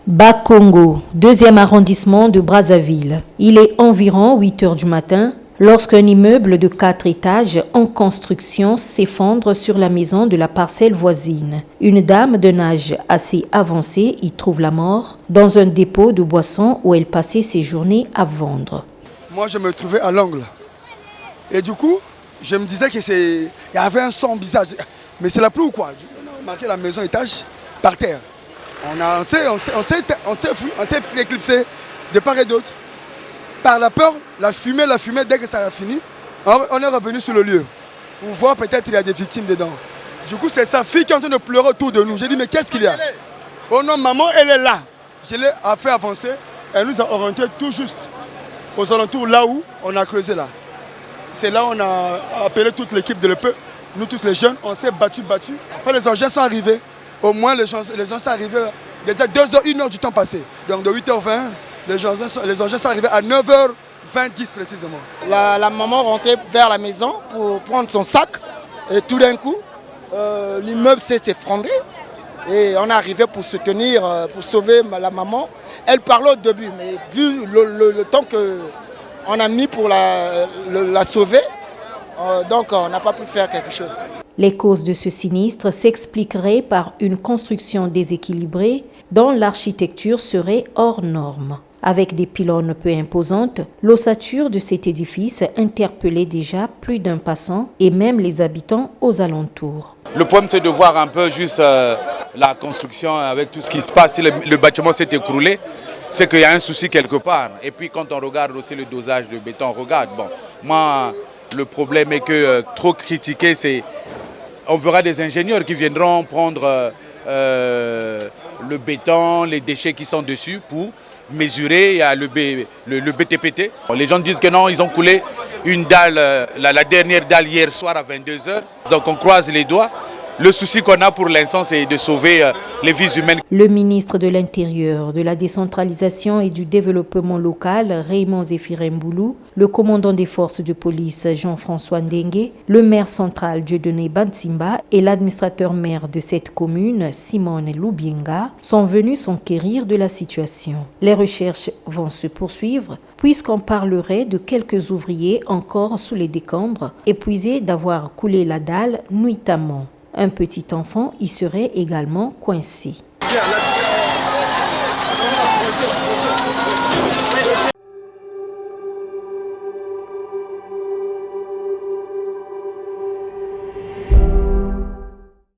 Bas-Congo, 2e arrondissement de Brazzaville. Il est environ 8 heures du matin lorsqu'un immeuble de 4 étages en construction s'effondre sur la maison de la parcelle voisine. Une dame d'un âge assez avancé y trouve la mort dans un dépôt de boissons où elle passait ses journées à vendre. Moi, je me trouvais à l'angle. Et du coup, je me disais qu'il y avait un son bizarre. Mais c'est la pluie ou quoi? On a remarqué la maison étage par terre. On s'est éclipsé de part et d'autre. Par la peur, la fumée, dès que ça a fini, on est revenu sur le lieu. Pour voir peut-être qu'il y a des victimes dedans. Du coup, c'est sa fille qui est en train de pleurer autour de nous. J'ai dit, mais qu'est-ce qu'il y a? Oh non, maman, elle est là. Je l'ai fait avancer. Elle nous a orienté tout juste aux alentours, là où on a creusé là. C'est là où on a appelé toute l'équipe de l'EPE. Nous tous les jeunes, on s'est battu. Après, les engins sont arrivés. Au moins, les gens sont arrivés déjà 2 heures, 1 heure du temps passé. Donc de 8h20, les engins sont arrivés à 9h20 précisément. La maman rentrait vers la maison pour prendre son sac. Et tout d'un coup, l'immeuble s'est effondré. Et on est arrivé pour soutenir, pour sauver la maman. Elle parlait au début, mais vu le temps qu'on a mis pour la sauver, donc on n'a pas pu faire quelque chose. Les causes de ce sinistre s'expliqueraient par une construction déséquilibrée dont l'architecture serait hors norme. Avec des pylônes peu imposantes, l'ossature de cet édifice interpellait déjà plus d'un passant et même les habitants aux alentours. Le problème, c'est de voir un peu juste la construction avec tout ce qui se passe. Si le bâtiment s'est écroulé, c'est qu'il y a un souci quelque part. Et puis quand on regarde aussi le dosage de béton, on regarde. Bon, moi, le problème est que trop critiquer, c'est... On verra des ingénieurs qui viendront prendre le béton, les déchets qui sont dessus pour mesurer. Il y a le BTPT. Les gens disent que non, ils ont coulé une dalle, la dernière dalle hier soir à 22h. Donc on croise les doigts. Le souci qu'on a pour l'instant, c'est de sauver les vies humaines. Le ministre de l'Intérieur, de la décentralisation et du développement local, Raymond Zéphirin Mboulou, le commandant des forces de police, Jean-François Ndengue, le maire central, Dieudonné Bantsimba, et l'administrateur maire de cette commune, Simone Lubienga, sont venus s'enquérir de la situation. Les recherches vont se poursuivre, puisqu'on parlerait de quelques ouvriers encore sous les décombres, épuisés d'avoir coulé la dalle nuitamment. Un petit enfant y serait également coincé.